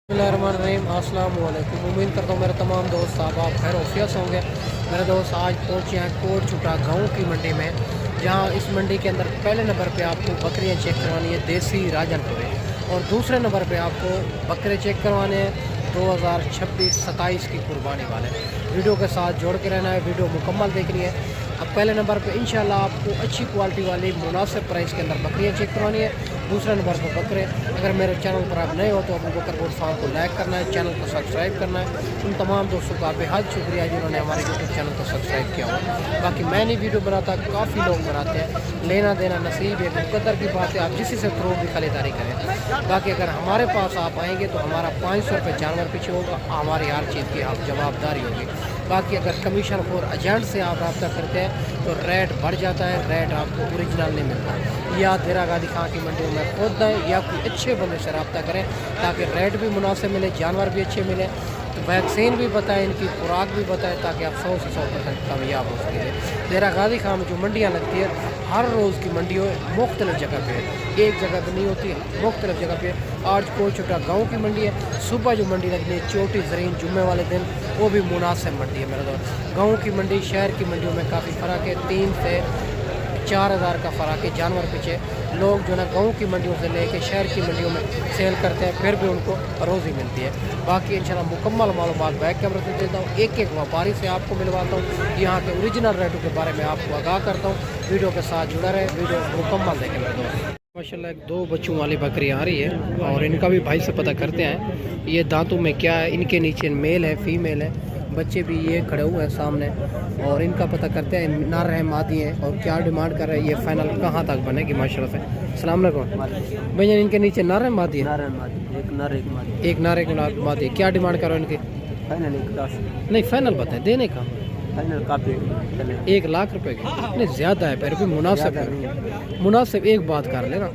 बिस्मिल्लाहिर्रहमानिर्रहीम। अस्सलाम वालेकुम। उम्मीद करता हूँ मेरे तमाम दोस्त साहब आप खैर वफियत होंगे। मेरे दोस्त आज पहुँचे हैं कोटछुटा गाँव की मंडी में, जहाँ इस मंडी के अंदर पहले नंबर पे आपको बकरियाँ चेक करवानी है देसी राजनपुरी, और दूसरे नंबर पे आपको बकरे चेक करवाने हैं 2026-27 की कुर्बानी वाले। वीडियो के साथ जोड़ के रहना है, वीडियो मुकम्मल देखनी है। अब पहले नंबर पे इंशाल्लाह आपको अच्छी क्वालिटी वाली मुनासिब प्राइस के अंदर बकरियाँ चेक करवानी है। दूसरे नंबर पर बकरे। अगर मेरे चैनल पर आप नए हो तो अबू बकर गोट फार्म को लाइक करना है, चैनल को सब्सक्राइब करना है। उन तमाम दोस्तों का बेहद शुक्रिया जिन्होंने हमारे यूट्यूब चैनल को सब्सक्राइब किया हुआ। बाकी मैं नहीं वीडियो बनाता, काफ़ी लोग बनाते हैं, लेना देना नसीब है, मुकद्दर की बात है, आप जिसी से थ्रू भी खरीदारी करें। बाकी अगर हमारे पास आप आएँगे तो हमारा 500 रुपये जानवर पीछे होगा, हमारी हर चीज़ की आप जवाबदारी होगी। बाकी अगर कमीशन खोर एजेंट से आप रब्ता करते हैं तो रेट बढ़ जाता है, रेट आपको ओरिजिनल नहीं मिलता। या देरा गादी खां की मंडियों में खुद दें या कोई अच्छे बंदे से रब्ता करें ताकि रेट भी मुनासिब मिले, जानवर भी अच्छे मिले, तो वैक्सीन भी बताएं, इनकी खुराक भी बताएं, ताकि आप 100 से 100% कामयाब हो सकें। देरा गादी खां में जो मंडियाँ लगती है हर रोज़ की मंडी मुख्तलिफ जगह पे है, एक जगह पर नहीं होती, मुख्तलिफ जगह पे। आज कोटछुटा गाँव की मंडी है, सुबह जो मंडी लगती है चोटी ज़रीन जुम्मे वाले दिन, वो भी मुनासिब मंडी है मेरे दोस्त। गाँव की मंडी शहर की मंडियों में काफ़ी फ़र्क है, 3 से 4,000 का फ़र्क है जानवर पीछे। लोग जो है गाँव की मंडियों से लेके शहर की मंडियों में सेल करते हैं, फिर भी उनको रोज़ी मिलती है। बाकी इंशाल्लाह मुकम्मल मालूमात बैक कैमरे से देता हूँ, एक एक व्यापारी से आपको मिलवाता हूँ, यहाँ के ओरिजिनल रेटों के बारे में आपको आगाह करता हूँ। वीडियो के साथ जुड़ा रहे, वीडियो मुकम्मल देखें मेरे दोस्त। माशाल्लाह 2 बच्चों वाली बकरी आ रही है और इनका भी भाई से पता करते हैं ये दांतों में क्या है। इनके नीचे मेल है, फीमेल है, बच्चे भी ये खड़े हुए हैं सामने, और इनका पता करते हैं नर है मादी है और क्या डिमांड कर रहे हैं, ये फाइनल कहाँ तक बनेगी माशाल्लाह से। अस्सलाम वालेकुम भैया, इनके नीचे नर है मादी है? एक नर एक मादी। एक नर एक मादी। क्या डिमांड करो इनकी? फाइनल 10 नहीं फाइनल बताएं देने का। फाइनल काफी 1 लाख रुपए की नहीं ज़्यादा है, फिर भी मुनासिब है, मुनासिब। एक बात कर लेना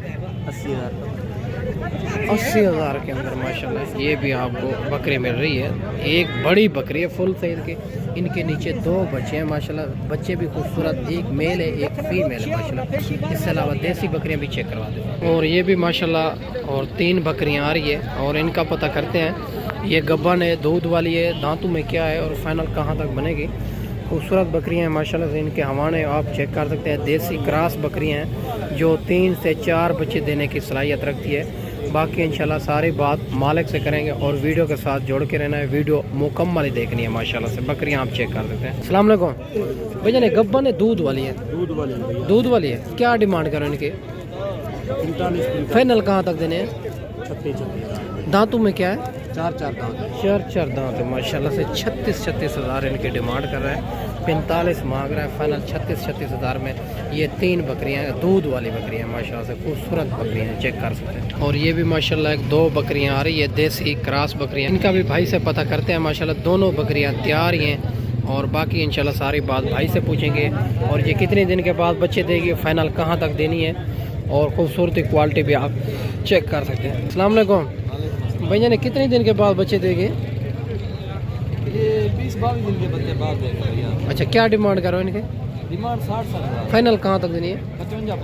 80,000 के अंदर माशाल्लाह ये भी आपको बकरी मिल रही है। एक बड़ी बकरी है फुल साइज की, इनके नीचे 2 बच्चे हैं माशाल्लाह, बच्चे भी खूबसूरत, एक मेल है एक फीमेल है माशाल्लाह। इसके अलावा देसी बकरियां भी चेक करवा दें। और ये भी माशाल्लाह और 3 बकरियां आ रही है और इनका पता करते हैं। ये गब्बन है, दूध वाली है, दांतों में क्या है और फाइनल कहाँ तक बनेगी। खूबसूरत बकरियां हैं माशाल्लाह से, इनके हवाने आप चेक कर सकते हैं। देसी क्रॉस बकरियां हैं जो 3 से 4 बच्चे देने की सलाहियत रखती है। बाकी इंशाल्लाह सारी बात मालिक से करेंगे और वीडियो के साथ जोड़ के रहना है, वीडियो मुकम्मल ही देखनी है माशाल्लाह से। बकरियां आप चेक कर सकते हैं। अस्सलाम वालेकुम भैया, ने गब्बन है दूध वाली है? दूध वाली है। क्या डिमांड करो इनके? फाइनल कहाँ तक देने हैं? 36 दांतों में क्या है? 4 दांत। 4 दांत माशाल्लाह से। 36 हज़ार इनके डिमांड कर रहा है, 45 मांग रहा है, फाइनल 36 हज़ार में। ये 3 बकरियां दूध वाली बकरियां माशाल्लाह से, खूबसूरत बकरियां हैं, चेक कर सकते हैं। और ये भी माशाल्लाह 2 बकरियां आ रही है देसी क्रॉस बकरियां, इनका भी भाई से पता करते हैं माशाल्लाह। दोनों बकरियां तैयार ही हैं और बाकी इंशाल्लाह सारी बात भाई से पूछेंगे। और ये कितने दिन के बाद बच्चे देगी, फाइनल कहाँ तक देनी है, और खूबसूरती क्वालिटी भी आप चेक कर सकते हैं। अस्सलाम वालेकुम भैया, ने कितने दिन के बाद बच्चे देंगे? ये 20-22 दिन के बच्चे बाद देगा भैया। अच्छा, क्या डिमांड करो इनके? डिमांड 60,000। फाइनल कहाँ तक देनी है? 55,000।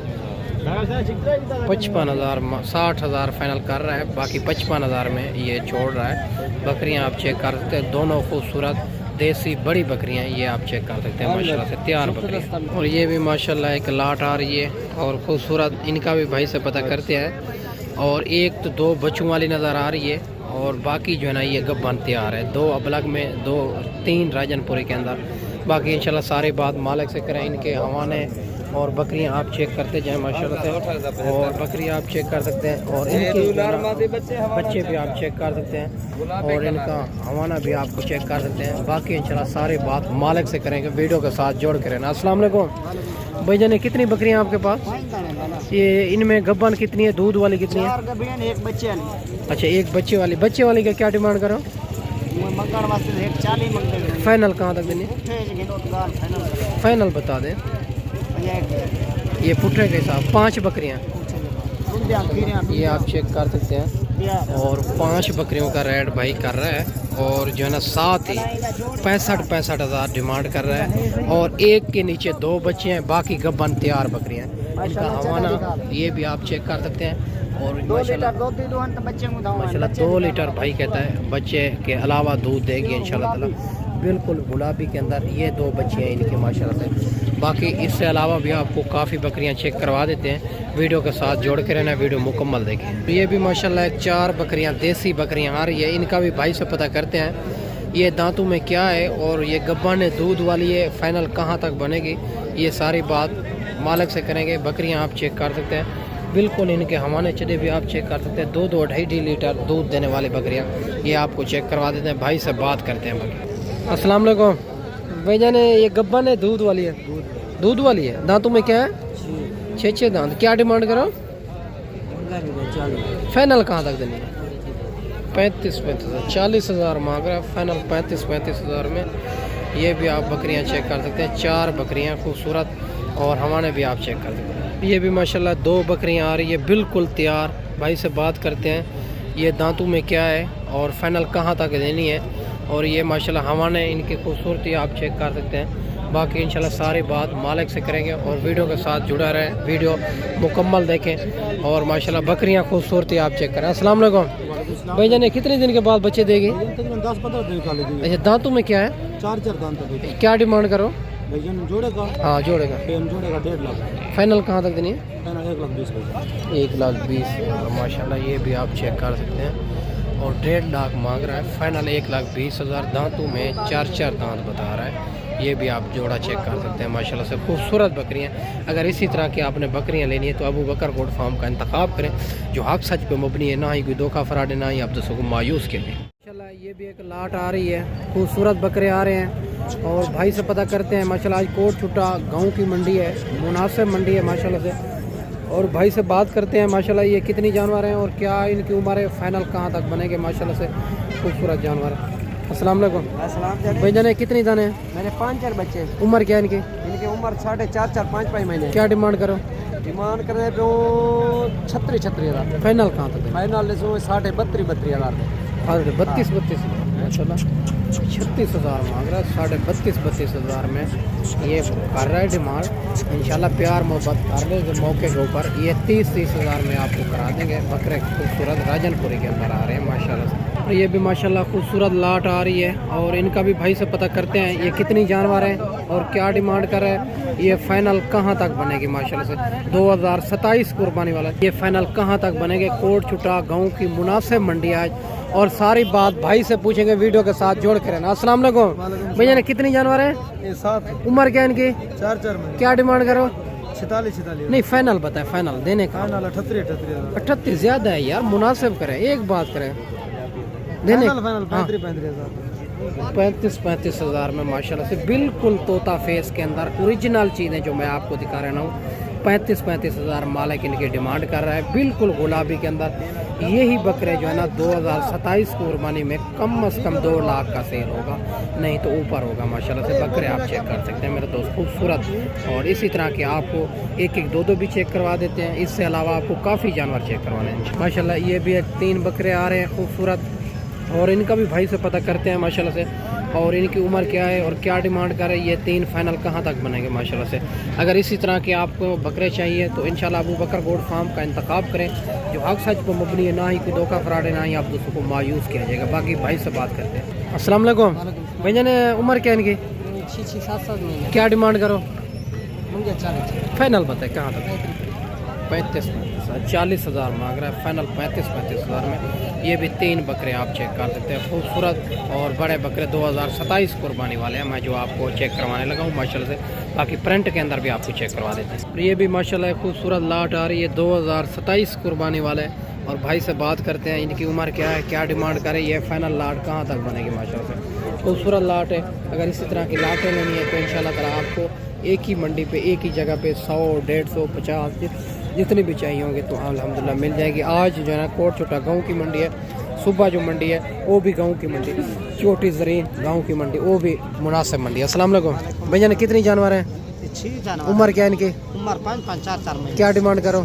55,000 60,000 फाइनल कर रहा है, बाकी 55,000 में ये छोड़ रहा है। बकरियां आप चेक कर सकते हैं, दोनों खूबसूरत देसी बड़ी बकरियां ये आप चेक कर सकते हैं माशाल्लाह से, तैयार बकरियां। और ये भी माशाल्लाह एक लाट आ रही है और खूबसूरत, इनका भी भाई से पता करते हैं। और एक तो 2 बच्चों वाली नज़र आ रही है और बाकी जो है ना ये गब्बन तैयार है, 2 अबलग में, 3 राजनपुरी के अंदर। बाकी इंशाल्लाह सारी बात मालिक से करें। इनके हवाने और बकरियां आप चेक करते जाएं माशाल्लाह से, और बकरियां आप चेक कर सकते हैं और इनके बच्चे भी आप चेक कर सकते हैं और इनका हवाना भी आपको चेक कर सकते हैं। बाकी इंशाल्लाह सारी बात मालिक से करेंगे, वीडियो के साथ जोड़ के रहना। अस्सलाम वालेकुम भैया, ने कितनी बकरियां आपके पास? ये इनमें गब्बन कितनी है, दूध वाली कितनी है? 4 एक बच्चे वाली। अच्छा, एक बच्चे वाली। बच्चे वाली का क्या डिमांड करो? फाइनल कहाँ तक देनी? फाइनल बता दें। ये पुट्ठे के साथ 5 बकरियाँ ये आप चेक कर सकते हैं और 5 बकरियों का रेट भाई कर रहा है। और जो है ना साथ ही 65 हज़ार डिमांड कर रहा है और एक के नीचे 2 बच्चे हैं, बाकी गब्बन तैयार बकरियां हैं। इनका हवाना ये भी आप चेक कर सकते हैं। और माशाल्लाह माशाल्लाह 2 लीटर भाई कहता है बच्चे के अलावा दूध देगी इंशाल्लाह ताला। बिल्कुल गुलाबी के अंदर ये 2 बच्चे हैं इनके माशाल्लाह से। बाकी इससे अलावा भी आपको काफ़ी बकरियां चेक करवा देते हैं। वीडियो के साथ जोड़ के रहना, वीडियो मुकम्मल देखें। ये भी माशाल्लाह 4 बकरियां देसी बकरियां आ रही है। इनका भी भाई से पता करते हैं ये दांतों में क्या है और ये गब्बान दूध वाली है, फाइनल कहाँ तक बनेगी ये सारी बात मालिक से करेंगे। बकरियाँ आप चेक कर सकते हैं, बिल्कुल इनके हवाने चढ़े भी आप चेक कर सकते हैं। 2-2 2.5 लीटर दूध देने वाली बकरियाँ ये आपको चेक करवा देते हैं। भाई से बात करते हैं बकरी। अस्सलाम वालेकुम भाई जान, ये गब्बन है दूध वाली है? दूध वाली है। दांतों में क्या है? 6 दांत। क्या डिमांड करो? फाइनल कहाँ तक देनी है? 35,000 40,000 मांग रहा है। फाइनल 35,000 में ये भी आप बकरियां चेक कर सकते हैं। 4 बकरियां खूबसूरत और हमारे भी आप चेक कर सकते हैं। ये भी माशाल्लाह 2 बकरियां आ रही है बिल्कुल तैयार। भाई से बात करते हैं ये दांतों में क्या है और फाइनल कहाँ तक देनी है। और ये माशाल्लाह हवाने इनकी खूबसूरती आप चेक कर सकते हैं। बाकी इंशाल्लाह सारी बात मालिक से करेंगे और वीडियो के साथ जुड़ा रहें, वीडियो मुकम्मल देखें और माशाल्लाह बकरियां खूबसूरती आप चेक करें। अस्सलाम वालेकुम भाई जान, कितने दिन के बाद बच्चे देगी? 10-15 दिन का लेगी। अच्छा, दांतों में क्या है? 4 दांत है। क्या डिमांड करो? जोड़ेगा? हाँ जोड़ेगा। जोड़ेगा 1.5 लाख। फाइनल कहाँ तक देनी है? 1,20,000। 1,20,000 माशाल्लाह ये भी आप चेक कर सकते हैं। और 1.5 लाख मांग रहा है। फाइनल 1,20,000। दांतों में 4 दांत बता रहा है। ये भी आप जोड़ा चेक कर सकते हैं। माशाल्लाह से खूबसूरत बकरियां। अगर इसी तरह की आपने बकरियां लेनी है तो अबू बकर गोट फार्म का इंतखाब करें, जो हक सच पे मबनी है, ना ही कोई धोखा फराड, ना ही आप दूसरों को मायूस के लिए। माशाल्लाह ये भी एक लाट आ रही है, खूबसूरत बकरे आ रहे हैं। और भाई से पता करते हैं। माशाल्लाह आज कोट छुट्टा गाँव की मंडी है, मुनासिब मंडी है माशाल्लाह से। और भाई से बात करते हैं माशाल्लाह ये कितनी जानवर हैं और क्या इनकी उम्र है, फाइनल कहाँ तक बनेंगे। माशाल्लाह से खूबसूरत जानवर है। अस्सलाम वालेकुम भाई जान, कितनी दाने हैं? मैंने 5-4 बच्चे। उम्र क्या है इनकी? इनकी उम्र 4.5 महीने। क्या डिमांड करो? डिमांड करने पे 36 हज़ार। फाइनल कहाँ तक? फाइनल 32 हज़ार। 32 माशाल्लाह 36,000 मांग रहा है। 32 हज़ार में ये कर रहा है डिमांड। इंशाल्लाह प्यार मोहब्बत कर ले जो मौके के ऊपर ये 30 हज़ार में आपको करा देंगे। बकरे खूबसूरत राजनपुरी के अंदर आ रहे हैं माशाल्लाह से। और ये भी माशाल्लाह खूबसूरत लाट आ रही है। और इनका भी भाई से पता करते हैं ये कितनी जानवर हैं और क्या डिमांड कर रहे हैं। ये फाइनल कहाँ तक बनेगी माशाल्लाह से? 2027 कुर्बानी वाला ये फाइनल कहाँ तक बनेंगे। कोट छुट्टा गाँव की मुनासिब मंडी आज। और सारी बात भाई से पूछेंगे, वीडियो के साथ जोड़ के रहना। अस्सलाम वालेकुम भैया ने कितनी जानवर है? 7। उम्र क्या है इनकी? 4 महीने। क्या डिमांड करो? 46 नहीं फाइनल बताए, फाइनल देने का। 38 ज्यादा है यार, मुनासिब करें, एक बात करें देने। 35 हज़ार में माशाल्लाह से बिल्कुल तोता फेस के अंदर ओरिजिनल चीज़ें जो मैं आपको दिखा रहा हूँ। 35 हज़ार मालिक इनकी डिमांड कर रहा है, बिल्कुल गुलाबी के अंदर। यही बकरे जो है ना 2027 कुर्बानी में कम से कम 2 लाख का सेल होगा, नहीं तो ऊपर होगा माशाल्लाह से। बकरे आप चेक कर सकते हैं मेरे दोस्त, खूबसूरत। और इसी तरह के आपको 1-1 2-2 भी चेक करवा देते हैं। इससे अलावा आपको काफ़ी जानवर चेक करवाने हैं माशाल्लाह। ये भी 3 बकरे आ रहे हैं खूबसूरत। और इनका भी भाई से पता करते हैं माशाल्लाह से। और इनकी उम्र क्या है और क्या डिमांड कर रहे हैं। ये 3 फाइनल कहाँ तक बनेंगे माशाल्लाह से। अगर इसी तरह के आपको बकरे चाहिए तो इंशाल्लाह अबू बकर गोट फार्म का इंतखाब करें, जो हक सच पर मबनी है, ना ही कोई धोखा फराड है, ना ही आप दूसरों को मायूस किया जाएगा। बाकी भाई से बात करते हैं। अस्सलाम वालेकुम भाई जान, उम्र क्या है इनकी? 6-7 महीने। क्या डिमांड करो? 40। फाइनल बताए कहाँ तक? 40 हज़ार मांग रहा है। फाइनल 35 हज़ार में ये भी 3 बकरे आप चेक कर सकते हैं, खूबसूरत और बड़े बकरे 2027 कुर्बानी वाले हैं। मैं जो आपको चेक करवाने लगा हूँ माशाल्लाह से। बाकी प्रिंट के अंदर भी आपको चेक करवा देते हैं। ये भी माशाल्लाह खूबसूरत लाट आ रही है, 2027 कुर्बानी वाले। और भाई से बात करते हैं इनकी उम्र क्या है, क्या डिमांड करे, ये फाइनल लाट कहाँ तक बनेगी माशाल्लाह से। खूबसूरत लाट है। अगर इसी तरह की लाटें लेनी है तो इंशाल्लाह ताला आपको एक ही मंडी पे, एक ही जगह पे 100, 150, 50 जितनी भी चाहिए होंगे तो अल्हम्दुलिल्लाह मिल जाएगी। आज जो है ना कोट छोटा गाँव की मंडी है, सुबह जो मंडी है वो भी गाँव की मंडी, छोटी ज़रीन गाँव की मंडी वो भी मुनासिब मंडी है। अस्सलाम वालेकुम भैया ने कितनी जानवर हैं? 6 जानवर। उम्र क्या है इनकी? उम्र 5-4 महीने। क्या डिमांड करो?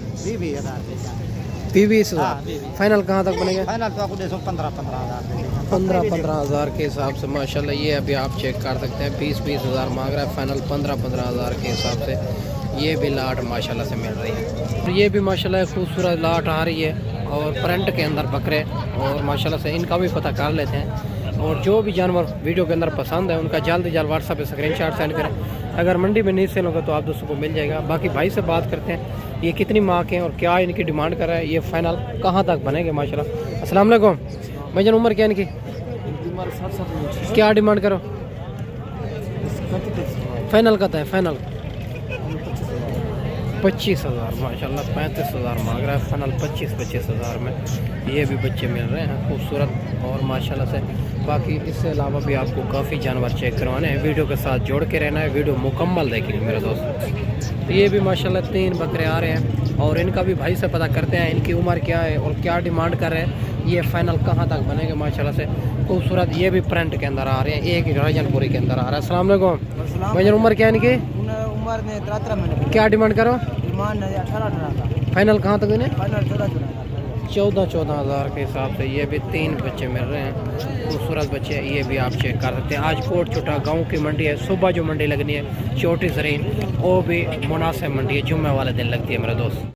20 हज़ार। फाइनल कहाँ तक बनेगा? फाइनल तो आपको 15-15 हज़ार। 15 हज़ार के हिसाब से माशाल्लाह ये अभी आप चेक कर सकते हैं। 20 हज़ार मांग रहा है। फाइनल 15 हज़ार के हिसाब से ये भी लाट माशाल्लाह से मिल रही है। और ये भी माशाल्लाह खूबसूरत लाट आ रही है और प्रिंट के अंदर बकरे, और माशाल्लाह से इनका भी पता कर लेते हैं। और जो भी जानवर वीडियो के अंदर पसंद है उनका जल्द जल्द व्हाट्सएप पे स्क्रीनशॉट सेंड करें। अगर मंडी में नहीं सेल होगा तो आप दोस्तों को मिल जाएगा। बाकी भाई से बात करते हैं, ये कितनी माँ के हैं और क्या इनकी डिमांड कर रहा है, ये फाइनल कहाँ तक बनेंगे माशाल्लाह। अस्सलाम वालेकुम भाईजान, उम्र क्या इनकी, क्या डिमांड करो? फाइनल का है फाइनल 25,000 माशाल्लाह, 35,000 मांग रहा है फाइनल 25,000 में। ये भी बच्चे मिल रहे हैं खूबसूरत और माशाल्लाह से। बाकी इससे अलावा भी आपको काफ़ी जानवर चेक करवाने हैं, वीडियो के साथ जोड़ के रहना है, वीडियो मुकम्मल देखेंगे मेरे दोस्त। तो ये भी माशाल्लाह 3 बकरे आ रहे हैं और इनका भी भाई से पता करते हैं इनकी उम्र क्या है और क्या डिमांड कर रहे हैं, ये फाइनल कहाँ तक बनेंगे माशाल्लाह से खूबसूरत। ये भी प्रिंट के अंदर आ रहे हैं, एक राजनपुरी के अंदर आ रहा है। अस्सलाम वालेकुम भाईजान, उम्र क्या है इनकी, उम्र ने 13 महीने क्या डिमांड करो? डिमांड 18 फाइनल कहाँ तक इन्हें? फाइनल 14,000 के हिसाब से। ये भी 3 बच्चे मिल रहे हैं खूबसूरत बच्चे, ये भी आप चेक कर सकते हैं। आज कोट छोटा गांव की मंडी है, सुबह जो मंडी लगनी है छोटी जरीन वो भी मुनासिब मंडी है, जुम्मे वाले दिन लगती है मेरे दोस्त।